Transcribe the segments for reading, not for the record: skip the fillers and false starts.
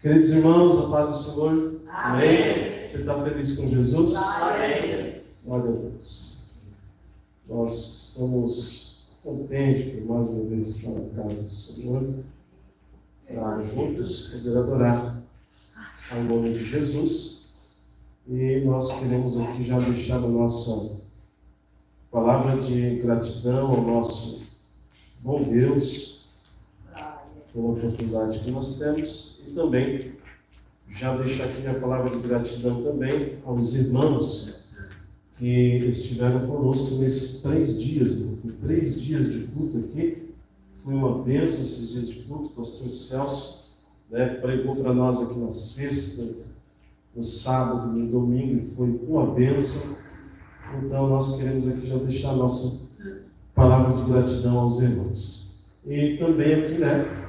Queridos irmãos, a paz do Senhor. Amém. Você está feliz com Jesus? Amém. Glória a Deus. Nós estamos contentes por mais uma vez estar na casa do Senhor, para juntos poder adorar ao nome de Jesus. E nós queremos aqui já deixar a nossa palavra de gratidão ao nosso bom Deus pela oportunidade que nós temos, e também já deixar aqui minha palavra de gratidão também aos irmãos que estiveram conosco nesses 3 dias, né? Foi 3 dias de culto aqui, foi uma bênção esses dias de culto. O pastor Celso, né, pregou para nós aqui na sexta, no sábado e no domingo, e foi uma bênção. Então nós queremos aqui já deixar a nossa palavra de gratidão aos irmãos. E também aqui, né,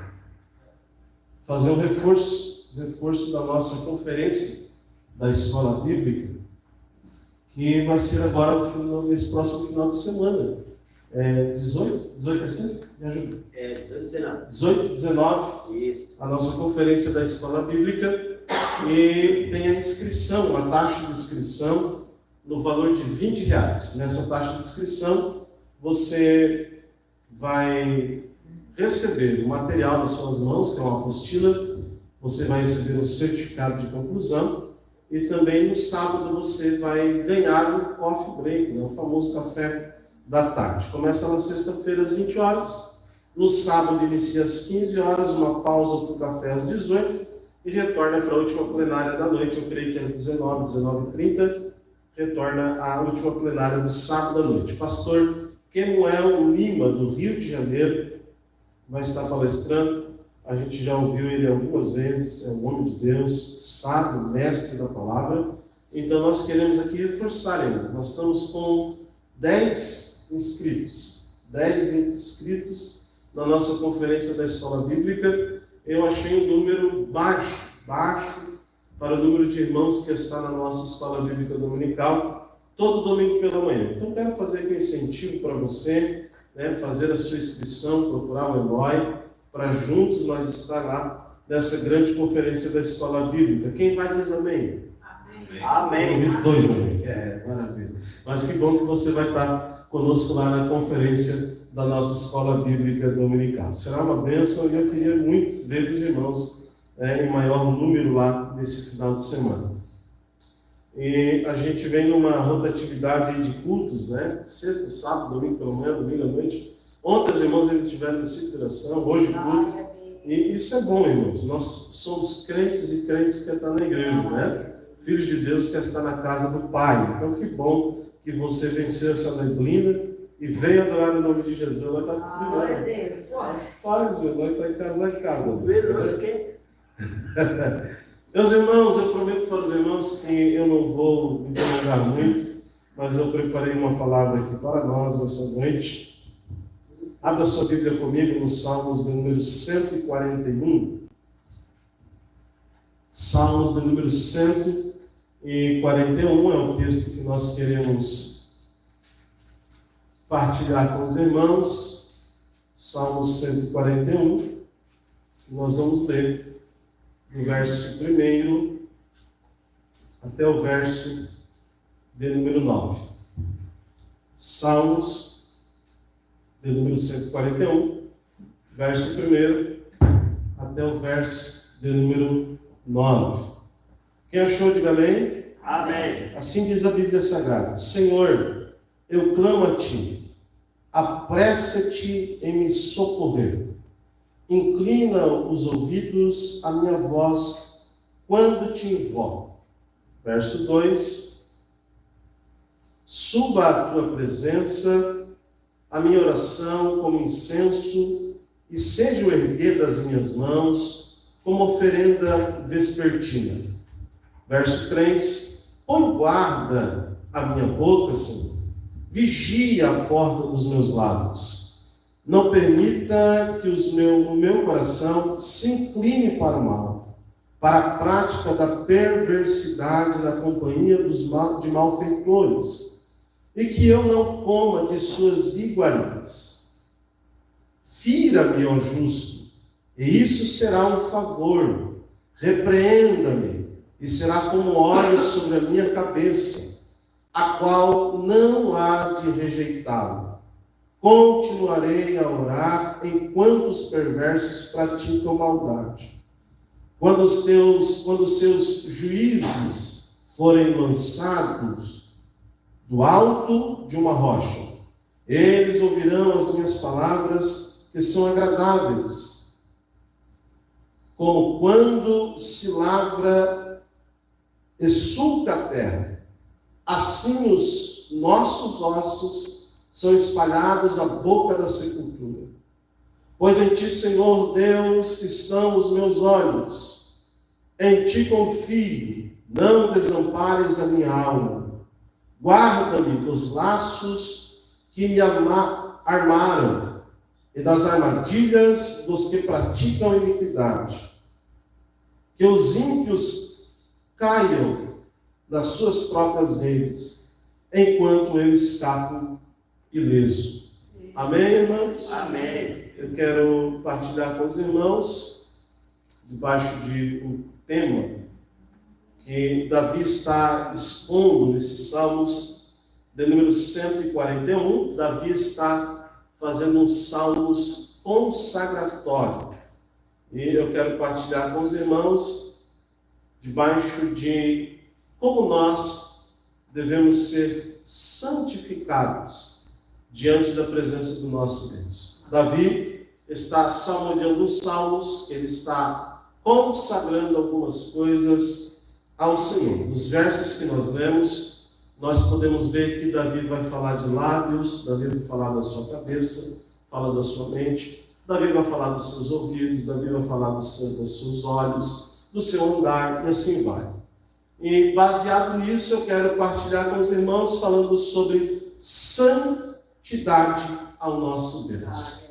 fazer um reforço da nossa conferência da Escola Bíblica, que vai ser agora nesse próximo final de semana. 18 é sexta? Me ajuda. 18 e 19. Isso. A nossa conferência da Escola Bíblica. E tem a inscrição, a taxa de inscrição no valor de R$20. Nessa taxa de inscrição, você vai receber o material nas suas mãos, que é uma apostila. Você vai receber um certificado de conclusão. E também no sábado você vai ganhar o coffee break, né, o famoso café da tarde. Começa na sexta-feira às 20 horas. No sábado inicia às 15 horas, uma pausa para o café às 18 e retorna para a última plenária da noite. Eu creio que às 19h30, retorna a última plenária do sábado à noite. Pastor Kemuel Lima, do Rio de Janeiro, vai estar palestrando. A gente já ouviu ele algumas vezes, é um homem de Deus, sábio, mestre da palavra. Então nós queremos aqui reforçar, irmão. Nós estamos com 10 inscritos. 10 inscritos na nossa conferência da Escola Bíblica. Eu achei um número baixo para o número de irmãos que está na nossa Escola Bíblica Dominical, todo domingo pela manhã. Então quero fazer aqui um incentivo para você, né, fazer a sua inscrição, procurar o Eloy, para juntos nós estar lá nessa grande conferência da Escola Bíblica. Quem vai diz amém? Amém. Amém. Ouvi 2 amém. Maravilha. Mas que bom que você vai estar conosco lá na conferência da nossa Escola Bíblica Dominical. Será uma bênção e eu queria muito ver os irmãos em maior número lá nesse final de semana. E a gente vem numa rotatividade de cultos, né? Sexta, sábado, domingo pela manhã, domingo à noite. Ontem os irmãos ainda tiveram consideração, hoje culto. E isso é bom, irmãos. Nós somos crentes e crentes que estão na igreja, né? Filhos de Deus que estão na casa do Pai. Então que bom que você venceu essa neblina e veio adorar no nome de Jesus. Ela está com frio, Glória a né? Deus. Para, ela está em casa. Quem? Meus irmãos, eu prometo para os irmãos que eu não vou me prolongar muito, mas eu preparei uma palavra aqui para nós nessa noite. Abra sua Bíblia comigo no Salmos do número 141. Salmos do número 141 é o texto que nós queremos partilhar com os irmãos. Salmos 141. Nós vamos ler do verso 1 até o verso de número 9. Salmos de número 141, verso 1 até o verso de número 9. Quem achou, diga amém? Amém. Assim diz a Bíblia Sagrada: Senhor, eu clamo a Ti, apressa-te em me socorrer. Inclina os ouvidos à minha voz quando te invoco. Verso 2: Suba à Tua presença a minha oração como incenso, e seja o erguer das minhas mãos como oferenda vespertina. Verso 3: Põe guarda a minha boca, Senhor, vigia a porta dos meus lábios. Não permita que o meu coração se incline para o mal, para a prática da perversidade na companhia de malfeitores, e que eu não coma de suas iguarias. Fira-me, ó justo, e isso será um favor. repreenda-me, e será como óleo sobre a minha cabeça, a qual não há de rejeitá-lo. Continuarei a orar enquanto os perversos praticam maldade. Quando os seus juízes forem lançados do alto de uma rocha, eles ouvirão as minhas palavras, que são agradáveis, como quando se lavra e sulca a terra. Assim os nossos ossos são espalhados à boca da sepultura. Pois em ti, Senhor Deus, estão os meus olhos. Em ti confio, não desampares a minha alma. Guarda-me dos laços que me armaram e das armadilhas dos que praticam iniquidade. Que os ímpios caiam nas suas próprias redes, enquanto eu escapo ileso. Amém, irmãos? Amém. Eu quero partilhar com os irmãos, debaixo de um tema que Davi está expondo nesses Salmos de número 141. Davi está fazendo uns salmos consagratórios. E eu quero partilhar com os irmãos debaixo de como nós devemos ser santificados diante da presença do nosso Deus. Davi está salmodiando os salmos, ele está consagrando algumas coisas ao Senhor. Nos versos que nós lemos, nós podemos ver que Davi vai falar de lábios, Davi vai falar da sua cabeça, fala da sua mente, Davi vai falar dos seus ouvidos, Davi vai falar dos seus olhos, do seu andar, e assim vai. E baseado nisso, eu quero partilhar com os irmãos falando sobre santidade ao nosso Deus.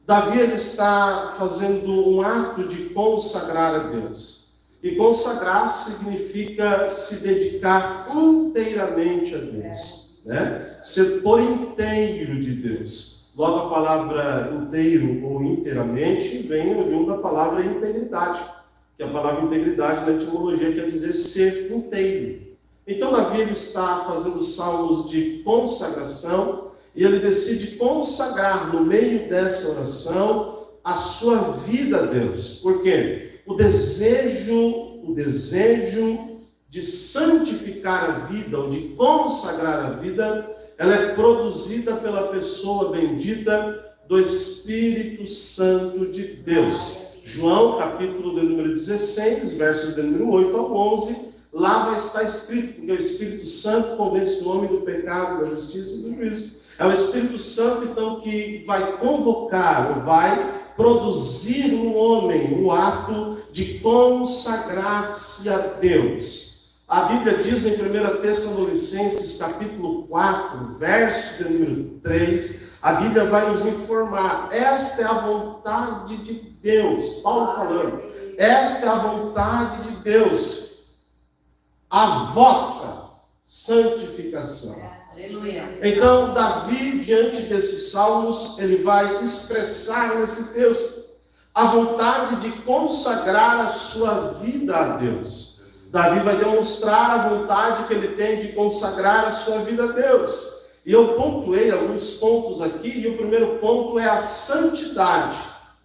Davi ele está fazendo um ato de consagrar a Deus. E consagrar significa se dedicar inteiramente a Deus, né? Ser por inteiro de Deus. Logo a palavra inteiro ou inteiramente vem da palavra integridade, que a palavra integridade na etimologia quer dizer ser inteiro. Então Davi ele está fazendo salmos de consagração e ele decide consagrar no meio dessa oração a sua vida a Deus. Por quê? O desejo de santificar a vida, ou de consagrar a vida, ela é produzida pela pessoa bendita do Espírito Santo de Deus. João, capítulo de número 16, versos de número 8 ao 11, lá vai estar escrito, porque o Espírito Santo convence o homem do pecado, da justiça e do juízo. É o Espírito Santo, então, que vai convocar, ou vai produzir no homem o ato de consagrar-se a Deus. A Bíblia diz em 1 Tessalonicenses, capítulo 4, verso de número 3, a Bíblia vai nos informar, esta é a vontade de Deus, Paulo falando, esta é a vontade de Deus, a vossa santificação. Aleluia. Então, Davi, diante desses salmos, ele vai expressar nesse texto a vontade de consagrar a sua vida a Deus. Davi vai demonstrar a vontade que ele tem de consagrar a sua vida a Deus. E eu pontuei alguns pontos aqui, e o primeiro ponto é a santidade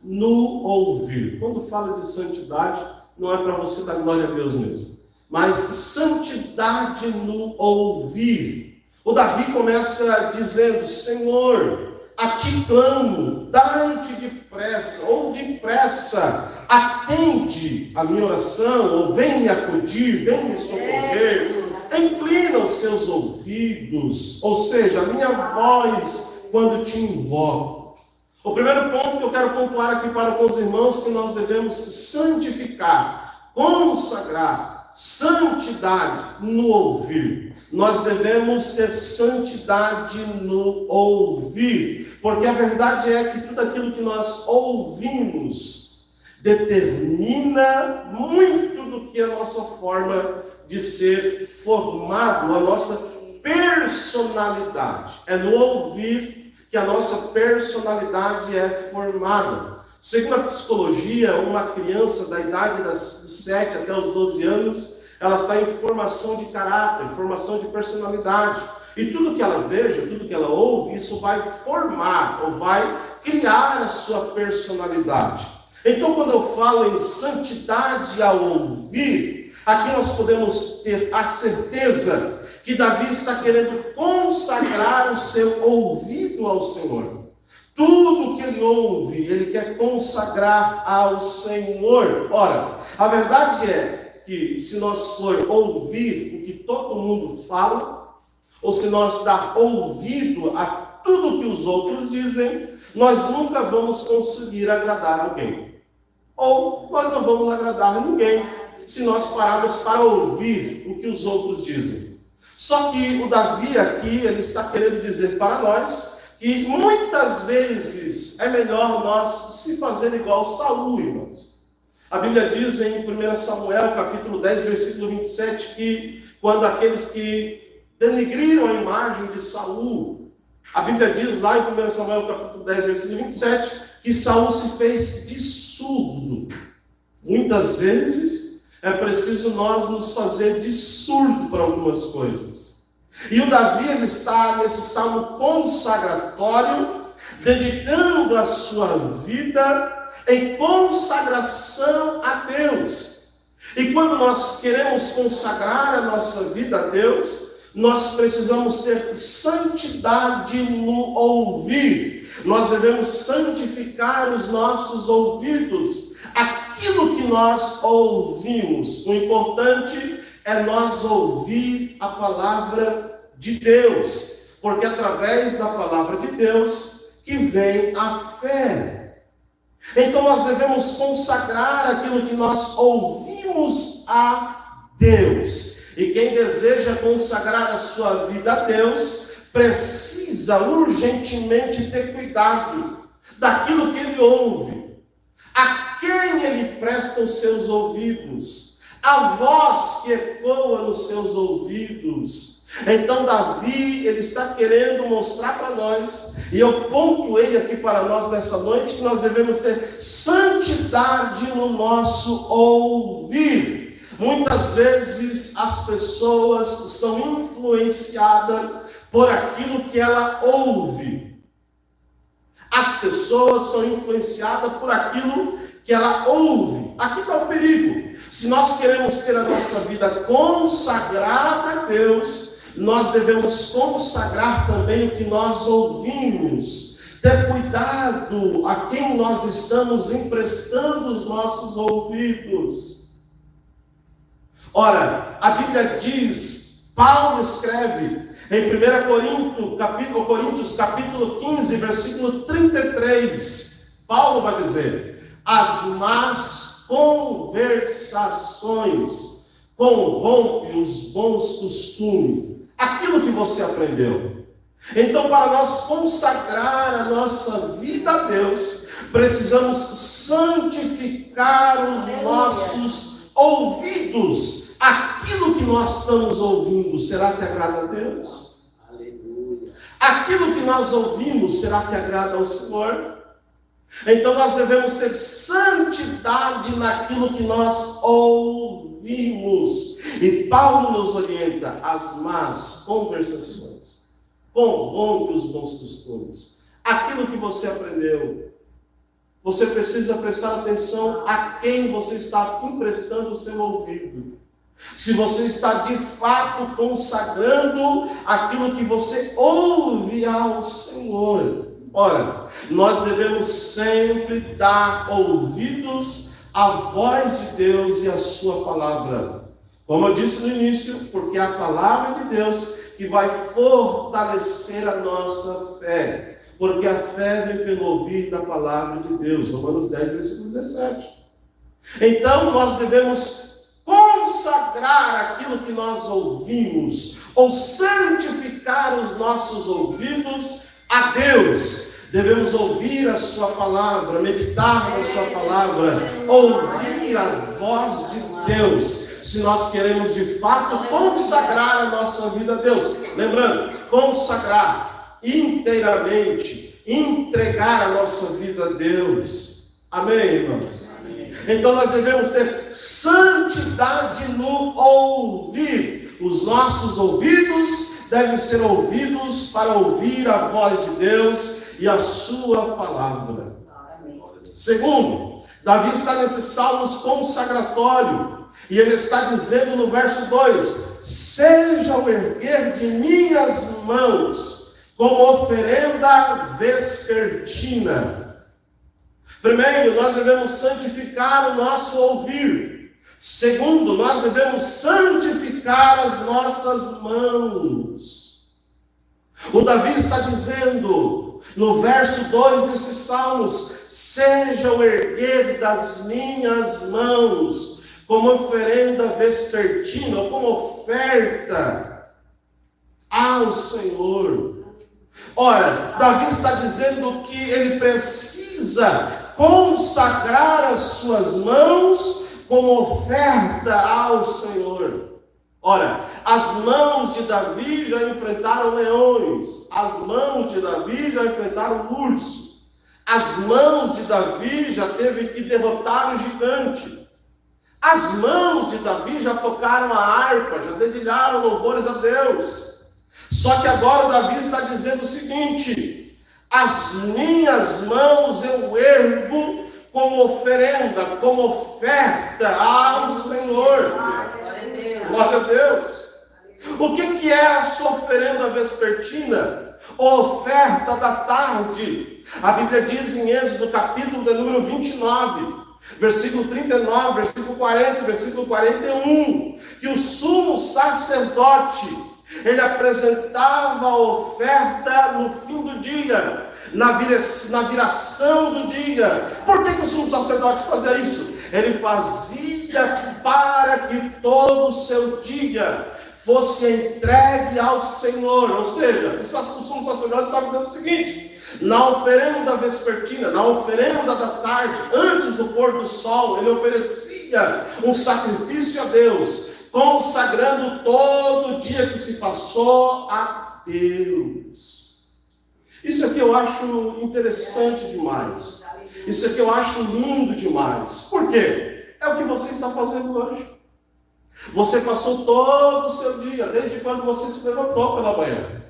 no ouvir. Quando fala de santidade, não é para você dar glória a Deus mesmo, mas santidade no ouvir. O Davi começa dizendo: Senhor, a ti clamo, dai-te depressa, ou depressa, atende a minha oração, ou vem me acudir, vem me socorrer, inclina os seus ouvidos, ou seja, a minha voz quando te invoco. O primeiro ponto que eu quero pontuar aqui para com os irmãos, que nós devemos santificar, consagrar, santidade no ouvir. Nós devemos ter santidade no ouvir, porque a verdade é que tudo aquilo que nós ouvimos determina muito do que a nossa forma de ser formado, a nossa personalidade. É no ouvir que a nossa personalidade é formada. Segundo a psicologia, uma criança da idade dos 7 até os 12 anos, ela está em formação de caráter, formação de personalidade. E tudo que ela veja, tudo que ela ouve, isso vai formar ou vai criar a sua personalidade. Então, quando eu falo em santidade ao ouvir, aqui nós podemos ter a certeza que Davi está querendo consagrar o seu ouvido ao Senhor. Tudo que ele ouve, ele quer consagrar ao Senhor. Ora, a verdade é que se nós for ouvir o que todo mundo fala, ou se nós dar ouvido a tudo que os outros dizem, nós nunca vamos conseguir agradar alguém. Ou nós não vamos agradar ninguém, se nós pararmos para ouvir o que os outros dizem. Só que o Davi aqui, ele está querendo dizer para nós que muitas vezes é melhor nós se fazer igual Saul, irmãos. A Bíblia diz em 1 Samuel, capítulo 10, versículo 27, que quando aqueles que denegriram a imagem de Saul, a Bíblia diz lá em 1 Samuel, capítulo 10, versículo 27, que Saul se fez de surdo. Muitas vezes é preciso nós nos fazer de surdo para algumas coisas. E o Davi, ele está nesse salmo consagratório, dedicando a sua vida em consagração a Deus. E quando nós queremos consagrar a nossa vida a Deus, nós precisamos ter santidade no ouvir. Nós devemos santificar os nossos ouvidos. Aquilo que nós ouvimos, o importante é nós ouvir a palavra de Deus, porque através da palavra de Deus que vem a fé. Então nós devemos consagrar aquilo que nós ouvimos a Deus. E quem deseja consagrar a sua vida a Deus, precisa urgentemente ter cuidado daquilo que ele ouve, a quem ele presta os seus ouvidos, a voz que ecoa nos seus ouvidos. Então Davi, ele está querendo mostrar para nós, e eu pontuei aqui para nós nessa noite, que nós devemos ter santidade no nosso ouvir. Muitas vezes as pessoas são influenciadas por aquilo que ela ouve. As pessoas são influenciadas por aquilo que ela ouve. Aqui está o perigo. Se nós queremos ter a nossa vida consagrada a Deus, nós devemos consagrar também o que nós ouvimos. Ter cuidado a quem nós estamos emprestando os nossos ouvidos. Ora, a Bíblia diz, Paulo escreve em 1 Coríntios capítulo 15, versículo 33, Paulo vai dizer: as más conversações corrompem os bons costumes, aquilo que você aprendeu. Então, para nós consagrar a nossa vida a Deus, precisamos santificar os nossos ouvidos. Aquilo que nós estamos ouvindo, será que agrada a Deus? Aleluia. Aquilo que nós ouvimos, será que agrada ao Senhor? Então nós devemos ter santidade naquilo que nós ouvimos. E Paulo nos orienta: as más conversações corrompem os bons costumes. Aquilo que você aprendeu, você precisa prestar atenção a quem você está emprestando o seu ouvido. Se você está de fato consagrando aquilo que você ouve ao Senhor. Ora, nós devemos sempre dar ouvidos à voz de Deus e à sua palavra. Como eu disse no início, porque é a palavra de Deus que vai fortalecer a nossa fé. Porque a fé vem pelo ouvir da palavra de Deus. Romanos 10, versículo 17. Então nós devemos consagrar aquilo que nós ouvimos, ou santificar os nossos ouvidos a Deus. Devemos ouvir a sua palavra, meditar na sua palavra, ouvir a voz de Deus, se nós queremos de fato consagrar a nossa vida a Deus. Lembrando, consagrar inteiramente, entregar a nossa vida a Deus. Amém, irmãos? Então nós devemos ter santidade no ouvir. Os nossos ouvidos devem ser ouvidos para ouvir a voz de Deus e a sua palavra. Segundo, Davi está nesses salmos consagratório, e ele está dizendo no verso 2: seja o erguer de minhas mãos como oferenda vespertina. Primeiro, nós devemos santificar o nosso ouvir. Segundo, nós devemos santificar as nossas mãos. O Davi está dizendo no verso 2 desses salmos: seja o erguer das minhas mãos como oferenda vespertina, ou como oferta ao Senhor. Ora, Davi está dizendo que ele precisa consagrar as suas mãos como oferta ao Senhor. Ora, as mãos de Davi já enfrentaram leões, as mãos de Davi já enfrentaram urso, as mãos de Davi já teve que derrotar o gigante, as mãos de Davi já tocaram a harpa, já dedilharam louvores a Deus. Só que agora o Davi está dizendo o seguinte: as minhas mãos eu ergo como oferenda, como oferta ao Senhor. Glória a Deus. O que é a sua oferenda vespertina? Oferta da tarde. A Bíblia diz em Êxodo, capítulo de número 29, versículo 39, versículo 40, versículo 41, que o sumo sacerdote, ele apresentava a oferta no fim do dia, na viração do dia. Por que o sumo sacerdote fazia isso? Ele fazia para que todo o seu dia fosse entregue ao Senhor. Ou seja, o sumo sacerdote estava dizendo o seguinte: na oferenda vespertina, na oferenda da tarde, antes do pôr do sol, ele oferecia um sacrifício a Deus, consagrando todo o dia que se passou a Deus. Isso aqui eu acho interessante demais. Isso aqui eu acho lindo demais. Por quê? É o que você está fazendo hoje. Você passou todo o seu dia, desde quando você se levantou pela manhã.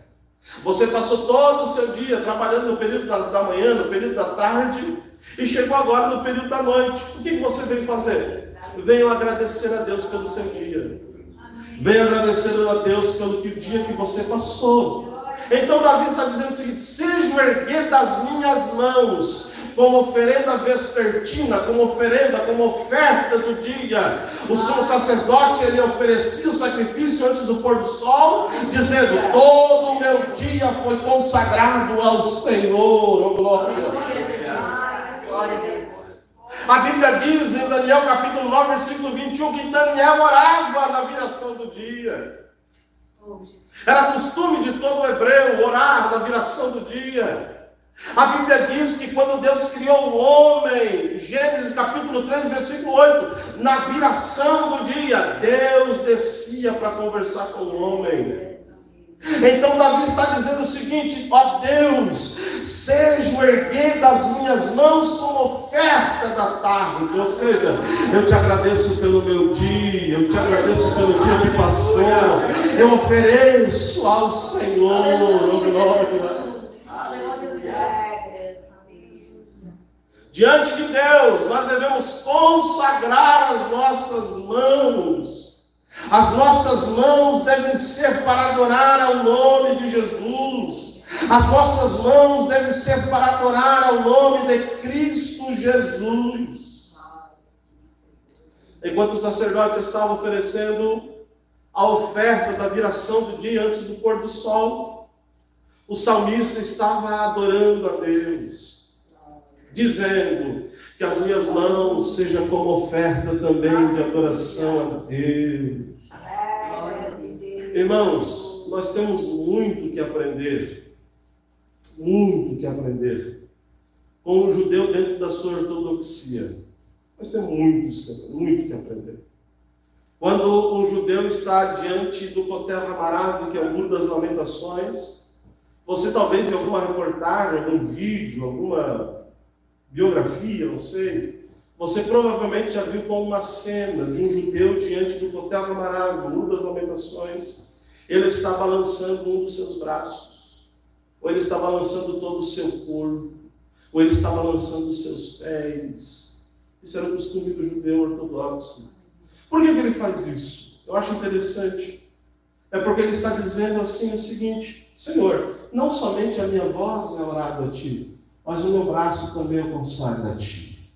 Você passou todo o seu dia trabalhando no período da manhã, no período da tarde, e chegou agora no período da noite. O que você veio fazer? Venho agradecer a Deus pelo seu dia. Venho agradecer a Deus pelo dia que você passou. Então Davi está dizendo o seguinte: seja o erguer das minhas mãos como oferenda vespertina, como oferenda, como oferta do dia. O sumo sacerdote, ele oferecia o sacrifício antes do pôr do sol, dizendo: todo o meu dia foi consagrado ao Senhor. Oh, glória a Deus. A Bíblia diz em Daniel capítulo 9, versículo 21, que Daniel orava na viração do dia. Era costume de todo hebreu orar na viração do dia. A Bíblia diz que quando Deus criou o homem, Gênesis capítulo 3, versículo 8, na viração do dia, Deus descia para conversar com o homem. Então Davi está dizendo o seguinte: ó Deus, seja o erguer das minhas mãos como oferta da tarde. Ou seja, eu te agradeço pelo meu dia, eu te agradeço pelo dia que passou, eu ofereço ao Senhor, oh glória. Diante de Deus, nós devemos consagrar as nossas mãos. As nossas mãos devem ser para adorar ao nome de Jesus. As nossas mãos devem ser para adorar ao nome de Cristo Jesus. Enquanto o sacerdote estava oferecendo a oferta da viração do dia antes do pôr do sol, o salmista estava adorando a Deus, dizendo que as minhas mãos sejam como oferta também de adoração a Deus. Irmãos, nós temos muito que aprender com o judeu dentro da sua ortodoxia. Nós temos muito que aprender. Quando um judeu está diante do Kotel Hamarav, que é o Muro das Lamentações, você talvez em alguma reportagem, algum vídeo, alguma biografia, não sei, você provavelmente já viu como uma cena de um judeu diante do Hotel Camarada, no Muro das Lamentações. Ele está balançando um dos seus braços, ou ele está balançando todo o seu corpo, ou ele está balançando os seus pés. Isso era o costume do judeu ortodoxo. Por que ele faz isso? Eu acho interessante. É porque ele está dizendo assim o seguinte: Senhor, não somente a minha voz é orada a Ti, mas o meu braço também eu consagro a Ti.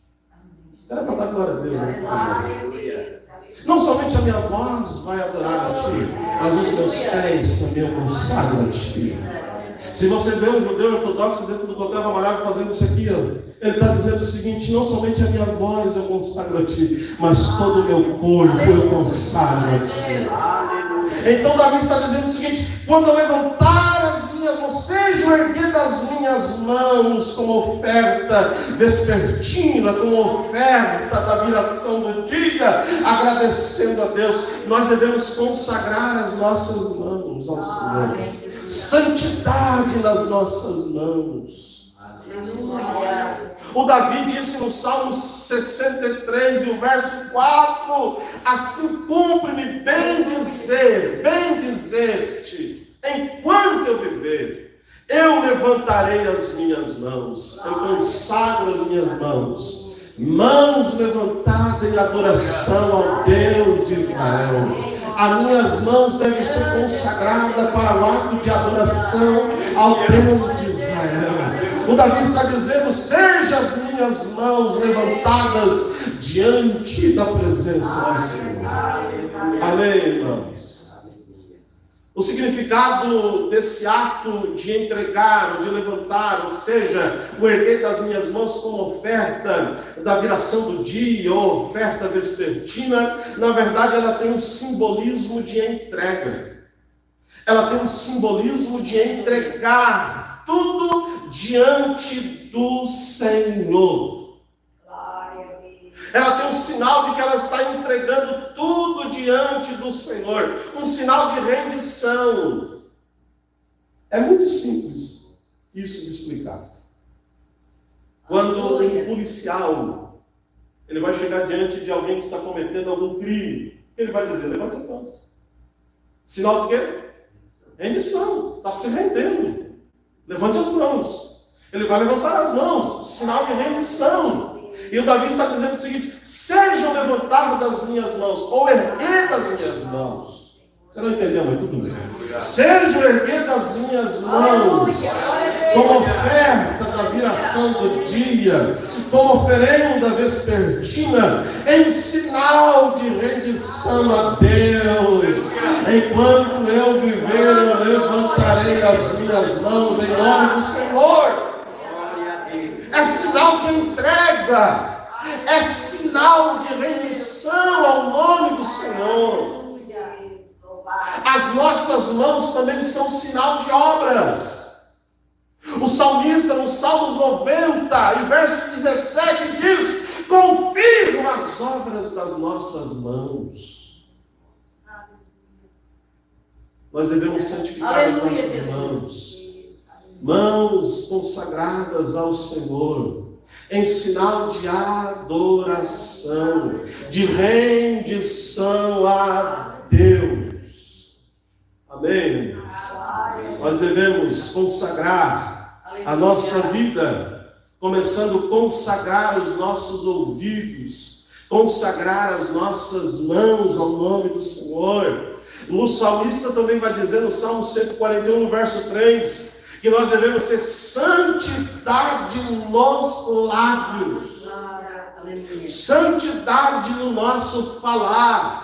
Será para dar glória a Deus? Não somente a minha voz vai adorar a Ti, mas os meus pés também eu consagro a Ti. Se você vê um judeu ortodoxo dentro do Hotel Camarada fazendo isso aqui, ele está dizendo o seguinte: não somente a minha voz eu consagro a Ti, mas todo o meu corpo eu consagro a Ti. Então Davi está dizendo o seguinte: quando eu levantar as minhas mãos, seja o erguer das minhas mãos como oferta vespertina, como oferta da viração do dia, agradecendo a Deus, nós devemos consagrar as nossas mãos ao Senhor. Santidade nas nossas mãos. Aleluia. O Davi disse no Salmo 63, e o verso 4: assim cumpre-me bem dizer-te, enquanto eu viver, eu levantarei as minhas mãos, eu consagro as minhas mãos levantadas em adoração ao Deus de Israel. As minhas mãos devem ser consagradas para o ato de adoração ao Deus de Israel. O Davi está dizendo: seja as minhas mãos levantadas diante da presença do Senhor. Amém, irmãos? O significado desse ato de entregar, de levantar, ou seja, o erguer das minhas mãos como oferta da viração do dia, ou oferta vespertina, na verdade ela tem um simbolismo de entrega. Ela tem um simbolismo de entregar tudo diante do Senhor. Ela tem um sinal de que ela está entregando tudo diante do Senhor. Um sinal de rendição. É muito simples isso de explicar. Quando um policial ele vai chegar diante de alguém que está cometendo algum crime, o que ele vai dizer? Levante as mãos. Sinal de quê? Rendição. Está se rendendo. Levante as mãos. Ele vai levantar as mãos. Sinal de rendição. E o Davi está dizendo o seguinte: seja o levantar das minhas mãos, ou erguer das minhas mãos. Você não entendeu, mas tudo bem. Seja o erguer das minhas mãos, como oferta da viração do dia, como oferenda vespertina, em sinal de rendição a Deus. Enquanto eu viver, eu levantarei as minhas mãos em nome do Senhor. É sinal de entrega, é sinal de rendição ao nome do Senhor. As nossas mãos também são sinal de obras. O salmista, no Salmos 90, e verso 17, diz: confirma as obras das nossas mãos. Nós devemos santificar as nossas mãos. Mãos consagradas ao Senhor, em sinal de adoração, de rendição a Deus. Amém? Nós devemos consagrar a nossa vida, começando a consagrar os nossos ouvidos, consagrar as nossas mãos ao nome do Senhor. O salmista também vai dizer no Salmo 141, no verso 3, que nós devemos ter santidade nos lábios, santidade no nosso falar.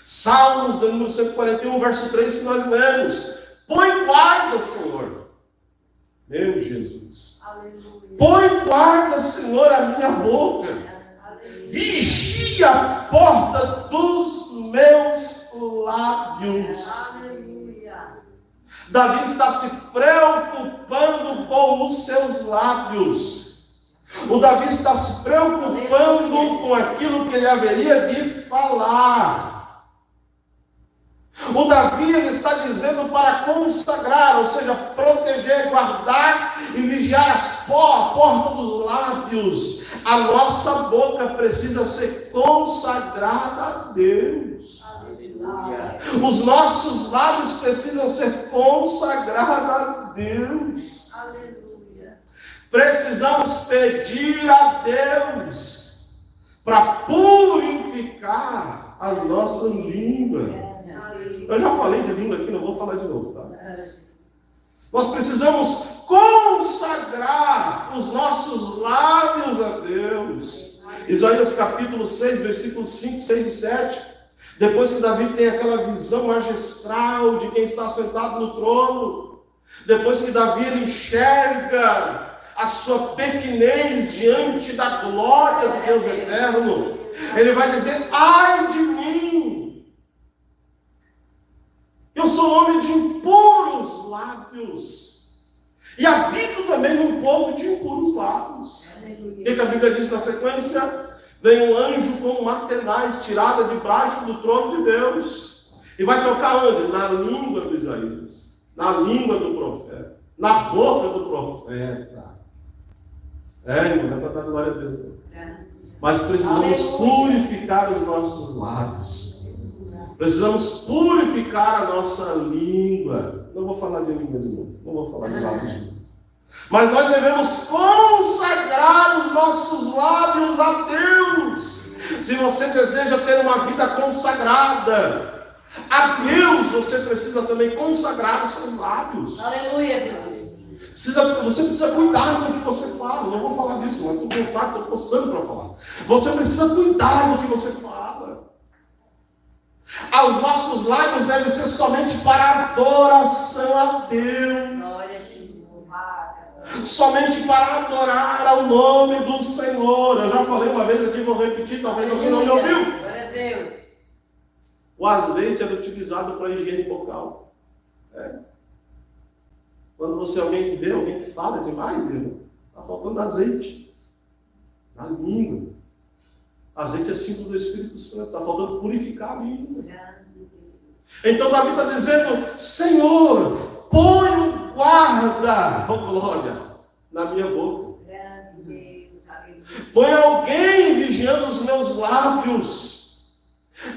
Salmos do número 141, verso 3, que nós lemos: põe guarda, Senhor, meu Jesus, põe guarda, Senhor, a minha boca, vigia a porta dos meus lábios. Davi está se preocupando com os seus lábios. O Davi está se preocupando com aquilo que ele haveria de falar. O Davi ele está dizendo para consagrar, ou seja, proteger, guardar e vigiar a porta dos lábios. A nossa boca precisa ser consagrada a Deus. Aleluia. Os nossos lábios precisam ser consagrados a Deus. Aleluia. Precisamos pedir a Deus para purificar as nossas línguas. Eu já falei de língua aqui, não vou falar de novo, tá? Nós precisamos consagrar os nossos lábios a Deus. Isaías capítulo 6, versículos 5, 6 e 7. Depois que Davi tem aquela visão magistral de quem está sentado no trono, depois que Davi ele enxerga a sua pequenez diante da glória do Deus eterno, ele vai dizer: ai de mim! Eu sou homem de impuros lábios. E habito também num povo de impuros lábios. O que a Bíblia diz na sequência? Vem um anjo com uma tenaz tirada debaixo do trono de Deus. E vai tocar onde? Na língua do Isaías. Na língua do profeta. Na boca do profeta. Irmão, não é para dar glória a Deus. Mas precisamos purificar os nossos lábios. Precisamos purificar a nossa língua. Não vou falar de língua de novo. Não vou falar de lábios de novo. Mas nós devemos consagrar os nossos lábios a Deus. Se você deseja ter uma vida consagrada a Deus, você precisa também consagrar os seus lábios. Aleluia, Jesus. Você precisa cuidar do que você fala. Não vou falar disso, mas estou coçando para falar. Você precisa cuidar do que você fala. Os nossos lábios devem ser somente para adoração a Deus. Somente para adorar ao nome do Senhor. Eu já falei uma vez aqui, vou repetir, talvez alguém não me ouviu. Glória a Deus. O azeite era utilizado para higiene bucal. Quando você vê alguém que fala demais, está faltando azeite na língua. Azeite é símbolo do Espírito Santo, está faltando purificar a língua. Então Davi está dizendo: Senhor, põe um guarda, oh glória, na minha boca. Põe alguém vigiando os meus lábios.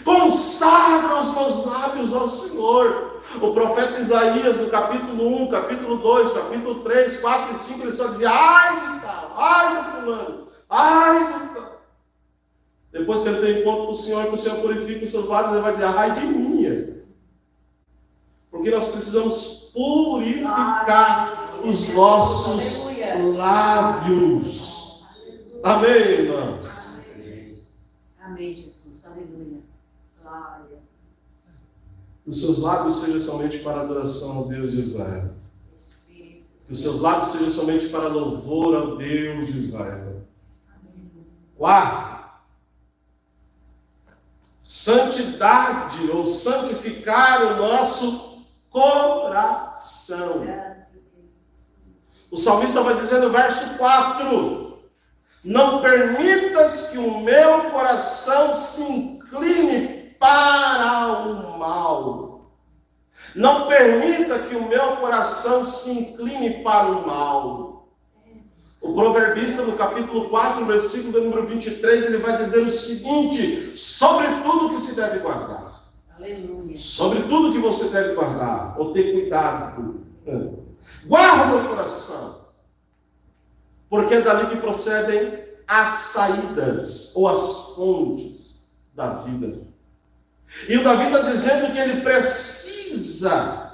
Consagra os meus lábios ao Senhor. O profeta Isaías, no capítulo 1, capítulo 2, capítulo 3, 4 e 5, ele só dizia: ai de tal, ai do fulano, ai do tal. Depois que ele tem encontro com o Senhor, que o Senhor purifica os seus lábios, ele vai dizer: ai de mim. Porque nós precisamos purificar os nossos lábios. Amém, irmãos? Amém, Jesus. Aleluia. Glória. Que os seus lábios sejam somente para adoração ao Deus de Israel. Que os seus lábios sejam somente para louvor ao Deus de Israel. Quarto, santidade ou santificar o nosso coração. O salmista vai dizer no verso 4: não permitas que o meu coração se incline para o mal. Não permita que o meu coração se incline para o mal. O proverbista, no capítulo 4, versículo número 23, ele vai dizer o seguinte: sobre tudo que se deve guardar. Aleluia. Sobre tudo que você deve guardar, ou ter cuidado. Guarda o coração. Porque é dali que procedem as saídas, ou as fontes da vida. E o Davi está dizendo que ele precisa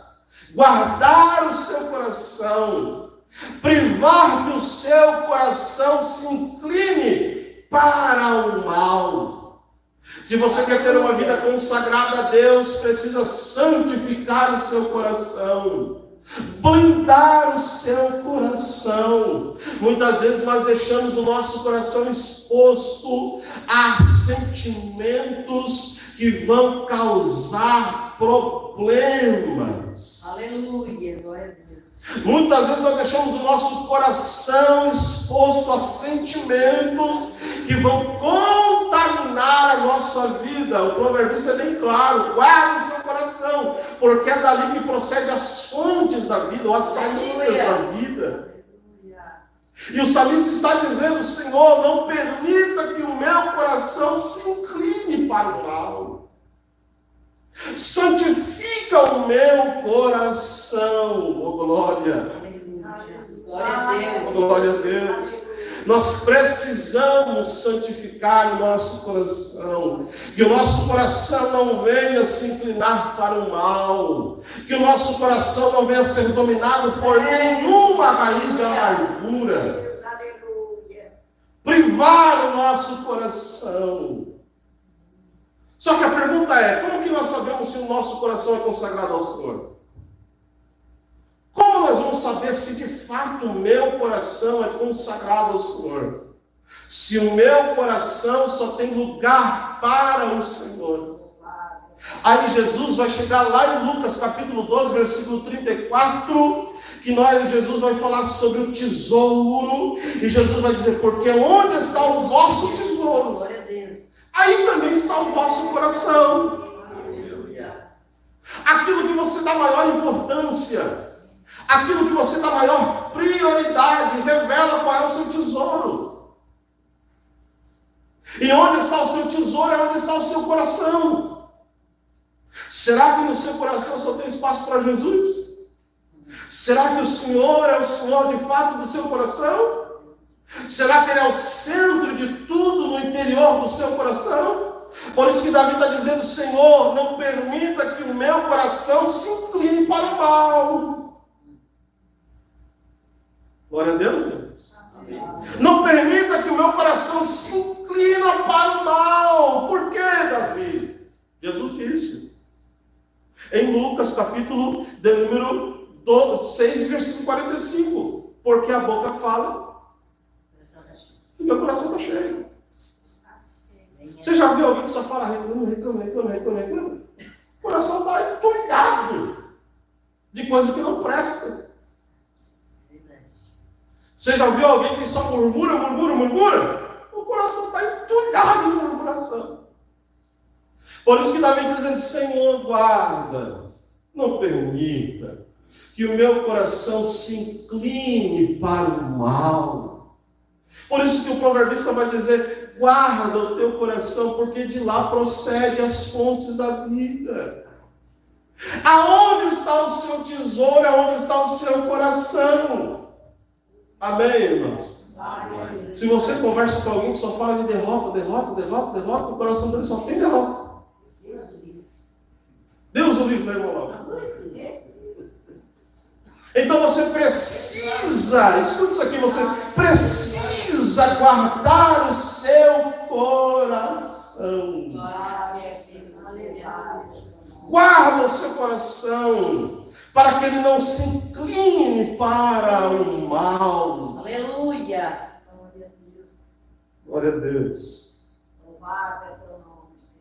guardar o seu coração, privar que o seu coração se incline para o mal. Se você quer ter uma vida consagrada a Deus, precisa santificar o seu coração, blindar o seu coração. Muitas vezes nós deixamos o nosso coração exposto a sentimentos que vão causar problemas. Aleluia, glória a Deus. Muitas vezes nós deixamos o nosso coração exposto a sentimentos que vão contaminar a nossa nossa vida, o proverbista é bem claro: guarde o seu coração, porque é dali que procede as fontes da vida, ou as saídas da vida. E o salmista está dizendo: Senhor, não permita que o meu coração se incline para o mal. Santifica o meu coração, oh glória. Glória a Deus. Glória a Deus. Nós precisamos santificar o nosso coração. Que o nosso coração não venha se inclinar para o mal. Que o nosso coração não venha ser dominado por nenhuma raiz de amargura. Privar o nosso coração. Só que a pergunta é: como que nós sabemos se o nosso coração é consagrado ao Senhor? Como nós vamos saber se de fato o meu coração é consagrado ao Senhor? Se o meu coração só tem lugar para o Senhor. Aí Jesus vai chegar lá em Lucas capítulo 12, versículo 34, que Jesus vai falar sobre o tesouro, e Jesus vai dizer: porque onde está o vosso tesouro, Glória a Deus. aí também está o vosso coração. Aquilo que você dá maior importância, aquilo que você dá maior prioridade, revela qual é o seu tesouro. E onde está o seu tesouro é onde está o seu coração. Será que no seu coração só tem espaço para Jesus? Será que o Senhor é o Senhor de fato do seu coração? Será que Ele é o centro de tudo no interior do seu coração? Por isso que Davi está dizendo: Senhor, não permita que o meu coração se incline para o mal. Glória a Deus, irmãos. Não permita que o meu coração se inclina para o mal. Por quê, Davi? Jesus disse em Lucas capítulo de número 6, versículo 45: porque a boca fala e meu coração está cheio. Você já viu alguém que só fala reclamei? O coração está entulhado de coisa que não presta. Você já viu alguém que só murmura? O coração está entulhado de murmuração. Por isso que Davi está dizendo: Senhor, guarda, não permita que o meu coração se incline para o mal. Por isso que o proverbista vai dizer: guarda o teu coração, porque de lá procede as fontes da vida. Aonde está o seu tesouro? Aonde está o seu coração? Amém, irmãos? Amém. Se você conversa com alguém que só fala de derrota, o coração dele só tem derrota. Deus o livre, meu irmão. Então você precisa, escuta isso aqui, você precisa guardar o seu coração. Guarda o seu coração, para que ele não se incline para o mal. Aleluia. Glória a Deus. Louvado é teu nome, Senhor.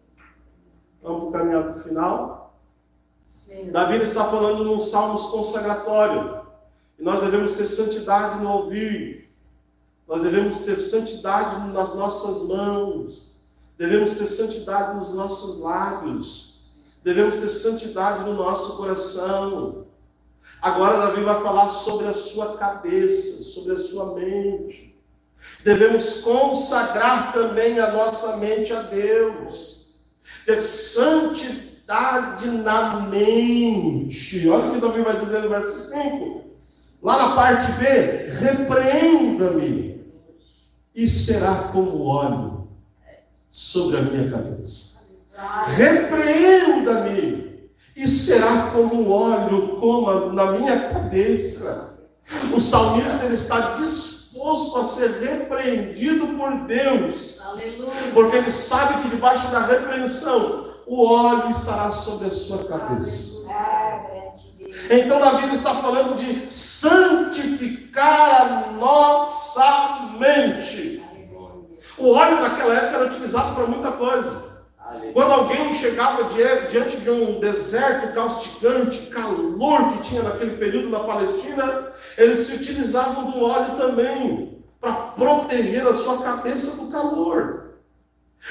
Vamos caminhar para o final. Davi está falando num salmos consagratório. E nós devemos ter santidade no ouvir. Nós devemos ter santidade nas nossas mãos. Devemos ter santidade nos nossos lábios. Devemos ter santidade no nosso coração. Agora Davi vai falar sobre a sua cabeça, sobre a sua mente. Devemos consagrar também a nossa mente a Deus. Ter santidade na mente. Olha o que Davi vai dizer no verso 5. Lá na parte B: repreenda-me, e será como óleo sobre a minha cabeça. Repreenda-me, e será como óleo na minha cabeça. O salmista ele está disposto a ser repreendido por Deus. Aleluia. Porque ele sabe que debaixo da repreensão o óleo estará sobre a sua cabeça. Então Davi está falando de santificar a nossa mente. O óleo naquela época era utilizado para muita coisa. Quando alguém chegava diante de um deserto causticante, calor que tinha naquele período na Palestina, eles se utilizavam do óleo também para proteger a sua cabeça do calor.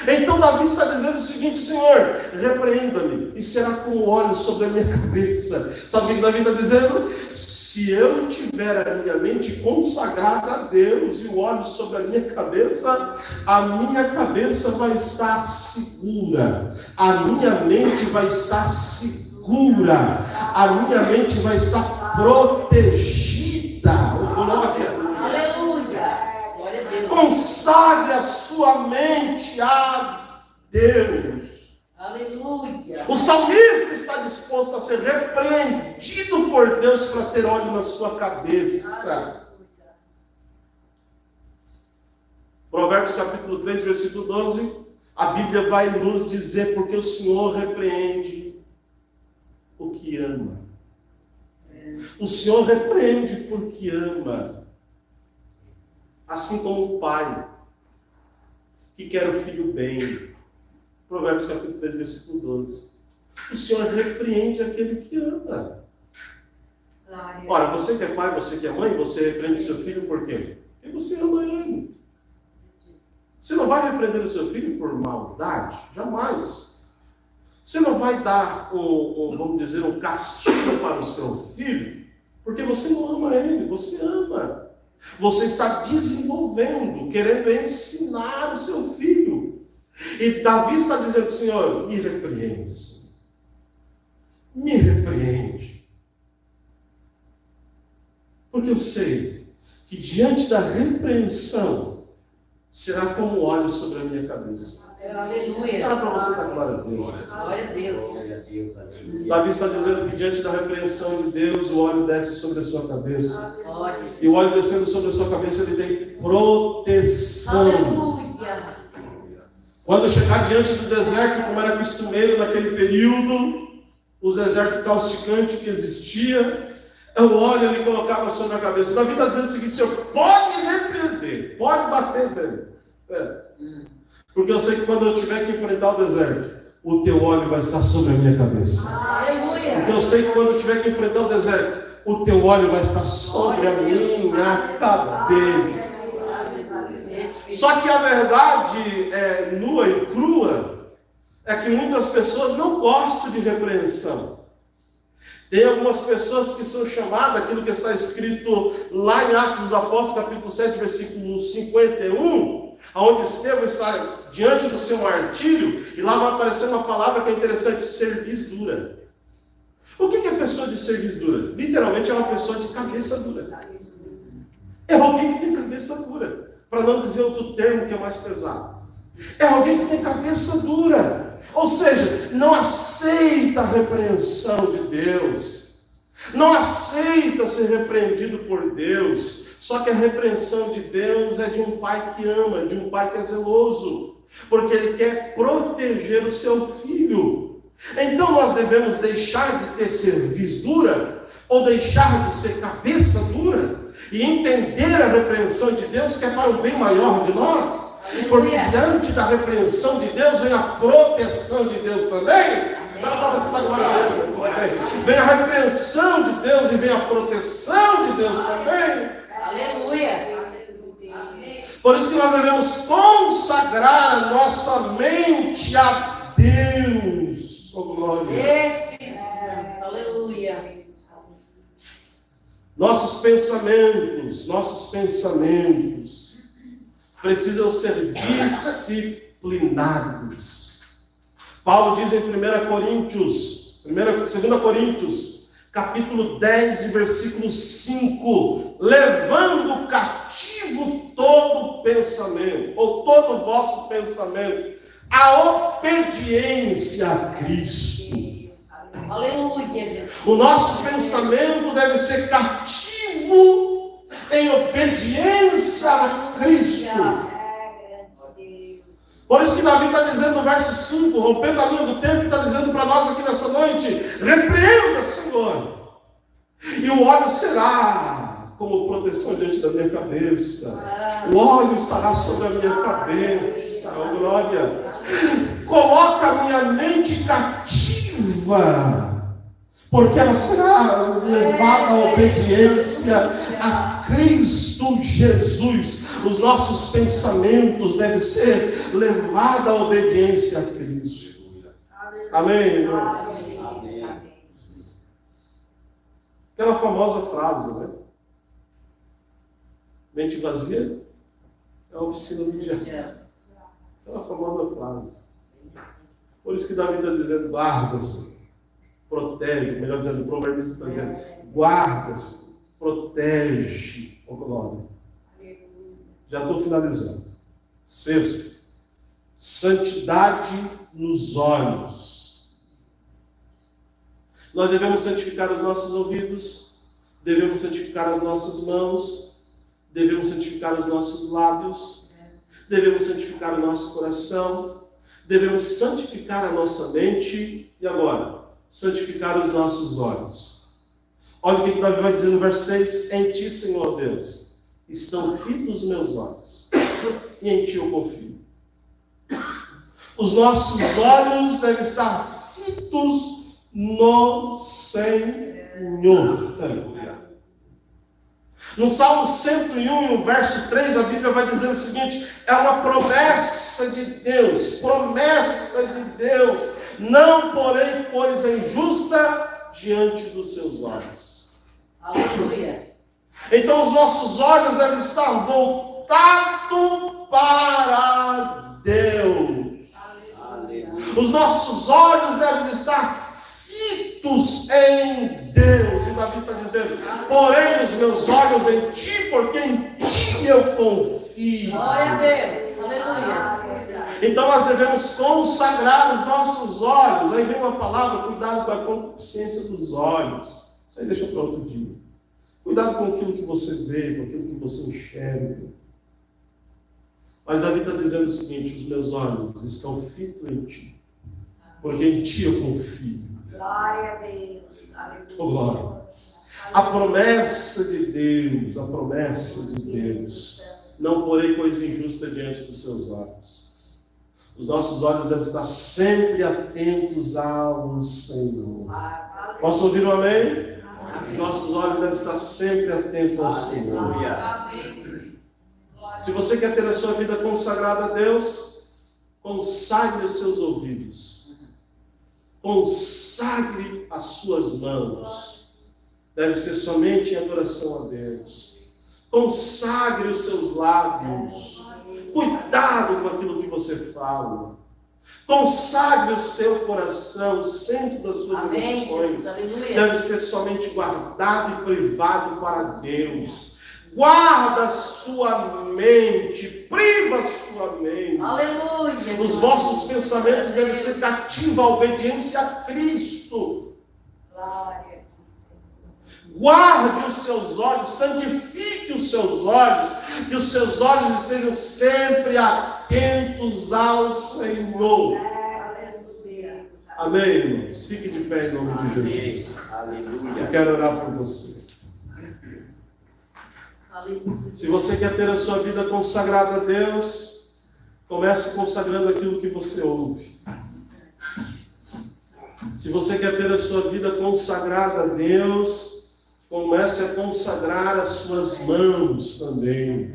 Então Davi está dizendo o seguinte: Senhor, repreenda-me, e será como óleo sobre a minha cabeça. Sabe o que Davi está dizendo? Se eu tiver a minha mente consagrada a Deus e o óleo sobre a minha cabeça vai estar segura, a minha mente vai estar segura, a minha mente vai estar protegida. Glória. Aleluia. Glória a Deus. Consagre a sua mente a Deus. Aleluia. O salmista está disposto a ser repreendido por Deus para ter óleo na sua cabeça. Provérbios capítulo 3, versículo 12. A Bíblia vai nos dizer: porque o Senhor repreende o que ama. O Senhor repreende porque ama. Assim como o pai que quer o filho bem. Provérbios capítulo 3, versículo 12. O Senhor repreende aquele que ama. Ora, você que é pai, você que é mãe, você repreende seu filho por quê? Porque você ama ele. Você não vai repreender o seu filho por maldade? Jamais. Você não vai dar vamos dizer, um castigo para o seu filho porque você não ama ele, você ama. Você está desenvolvendo, querendo ensinar o seu filho. E Davi está dizendo: Senhor, me repreende, Senhor. Me repreende. Porque eu sei que diante da repreensão será como óleo sobre a minha cabeça. Aleluia. Será para você dar glória a Deus. Glória a Deus. Davi está dizendo que diante da repreensão de Deus, o óleo desce sobre a sua cabeça. Glória. E o óleo descendo sobre a sua cabeça, ele tem proteção. Aleluia. Quando chegar diante do deserto, como era costumeiro naquele período, os desertos causticantes que existia, o óleo ele colocava sobre a cabeça. Davi está dizendo o seguinte: Senhor, pode repreender, pode bater nele. Porque eu sei que quando eu tiver que enfrentar o deserto, o teu óleo vai estar sobre a minha cabeça. Aleluia. Porque eu sei que quando eu tiver que enfrentar o deserto, o teu óleo vai estar sobre a minha cabeça. Só que a verdade nua e crua é que muitas pessoas não gostam de repreensão. Tem algumas pessoas que são chamadas, aquilo que está escrito lá em Atos dos Apóstolos, capítulo 7, versículo 51, onde Estevão está diante do seu martírio, e lá vai aparecer uma palavra que é interessante: cerviz dura. O que é pessoa de cerviz dura? Literalmente é uma pessoa de cabeça dura. É alguém que tem cabeça dura. Para não dizer outro termo que é mais pesado. É alguém que tem cabeça dura. Ou seja, não aceita a repreensão de Deus. Não aceita ser repreendido por Deus. Só que a repreensão de Deus é de um pai que ama, de um pai que é zeloso. Porque ele quer proteger o seu filho. Então nós devemos deixar de ter cerviz dura, ou deixar de ser cabeça dura, e entender a repreensão de Deus, que é para o bem maior de nós. Porque diante da repreensão de Deus vem a proteção de Deus também. Vem a repreensão de Deus e vem a proteção de Deus também. Aleluia. Por isso que nós devemos consagrar a nossa mente a Deus. Oh, glória. Espírito Santo. Aleluia. Nossos pensamentos precisam ser disciplinados. Paulo diz em 2 Coríntios, capítulo 10, versículo 5, levando cativo todo pensamento, ou todo vosso pensamento, à obediência a Cristo. Aleluia, Jesus. O nosso pensamento deve ser cativo em obediência a Cristo. Por isso que Davi está dizendo no verso 5, rompendo a linha do tempo, está dizendo para nós aqui nessa noite: repreenda, Senhor, e o óleo será como proteção diante da minha cabeça. O óleo estará sobre a minha cabeça. Oh, glória. Coloca a minha mente cativa porque ela será levada à obediência a Cristo Jesus. Os nossos pensamentos devem ser levados à obediência a Cristo. Amém, irmãos? Amém. Aquela famosa frase, né? Mente vazia é a oficina do diabo. Aquela famosa frase. Por isso que Davi está dizendo, guarda-se, protege, melhor dizendo, o proverbista está dizendo, guarda-se, protege, ô glória. Já estou finalizando. Sexto, santidade nos olhos. Nós devemos santificar os nossos ouvidos, devemos santificar as nossas mãos, devemos santificar os nossos lábios, devemos santificar o nosso coração, devemos santificar a nossa mente e agora, santificar os nossos olhos. Olha o que Davi vai dizer no verso 6: em ti, Senhor Deus, estão fitos os meus olhos, e em ti eu confio. Os nossos olhos devem estar fitos no Senhor. No Salmo 101, no verso 3, a Bíblia vai dizer o seguinte: é uma promessa de Deus, não porém coisa injusta diante dos seus olhos. Aleluia. Então os nossos olhos devem estar voltados para Deus. Aleluia. Os nossos olhos devem estar fitos em Deus. E Davi está dizendo: porém os meus olhos em ti, porque em ti eu confio. Glória a Deus. Aleluia. Então nós devemos consagrar os nossos olhos. Aí vem uma palavra: cuidado com a concupiscência dos olhos. Isso aí deixa para outro dia. Cuidado com aquilo que você vê, com aquilo que você enxerga. Mas Davi está dizendo o seguinte: os meus olhos estão fitos em ti, porque em ti eu confio. Glória a Deus. Aleluia. Oh, glória. A promessa de Deus, não porém coisa injusta diante dos seus olhos. Os nossos olhos devem estar sempre atentos ao Senhor. Posso ouvir um amém? Os nossos olhos devem estar sempre atentos ao Senhor. Se você quer ter a sua vida consagrada a Deus, consagre os seus ouvidos, consagre as suas mãos. Deve ser somente em adoração a Deus. Consagre os seus lábios. Cuidado com aquilo que você fala. Consagre o seu coração, o centro das suas emoções. Deve ser somente guardado e privado para Deus. Guarda a sua mente, priva a sua mente. Aleluia. Os vossos pensamentos devem ser cativos à obediência a Cristo. Glória. Guarde os seus olhos, santifique os seus olhos, que os seus olhos estejam sempre atentos ao Senhor. Aleluia. Amém, irmãos? Fique de pé em nome de Jesus. Eu Aleluia. quero orar por você. Aleluia. Se você quer ter a sua vida consagrada a Deus, comece consagrando aquilo que você ouve. Se você quer ter a sua vida consagrada a Deus, comece a consagrar as suas mãos também.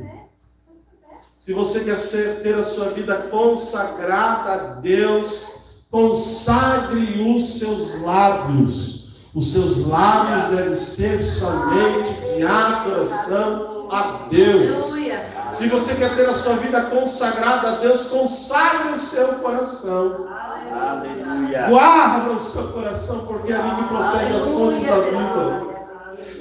Se você quer ter a sua vida consagrada a Deus, consagre os seus lábios. Os seus lábios devem ser somente de adoração a Deus. Aleluia. Se você quer ter a sua vida consagrada a Deus, consagre o seu coração. Aleluia. Guarda o seu coração, porque é ali que procede as fontes da vida.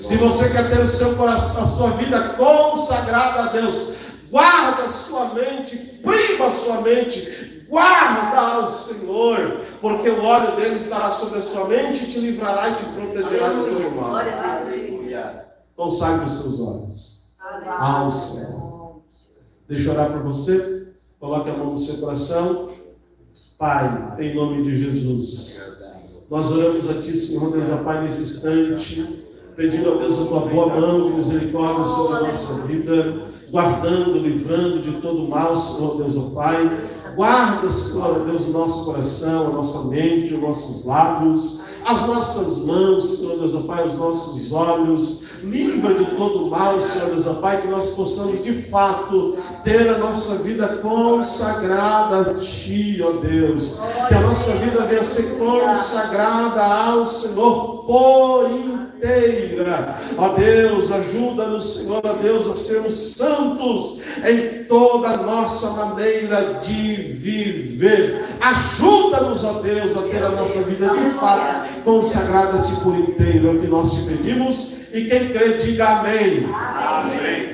Se você quer ter o seu coração, a sua vida consagrada a Deus, guarda a sua mente, priva a sua mente, guarda ao Senhor, porque o óleo dele estará sobre a sua mente e te livrará e te protegerá de todo mal. Glória a Deus. Aleluia. Consagre os seus olhos ao Senhor. Deixa eu orar por você. Coloque a mão no seu coração. Pai, em nome de Jesus, nós oramos a Ti, Senhor Deus, ó Pai, nesse instante, pedindo a Deus a Tua boa mão de misericórdia sobre a nossa vida, guardando, livrando de todo mal, Senhor Deus, ó Pai. Guarda, Senhor Deus, o nosso coração, a nossa mente, os nossos lábios, as nossas mãos, Senhor Deus, ó Pai, os nossos olhos. Livra de todo mal, Senhor Deus, ó Pai, que nós possamos de fato ter a nossa vida consagrada a Ti, ó Deus. Que a nossa vida venha ser consagrada ao Senhor por inteira. Ó Deus, ajuda-nos, Senhor, ó Deus, a sermos santos em toda a nossa maneira de viver. Ajuda-nos, ó Deus, a ter a nossa vida de fato consagrada a Ti por inteiro. É o que nós te pedimos. E quem crê, diga amém. Amém.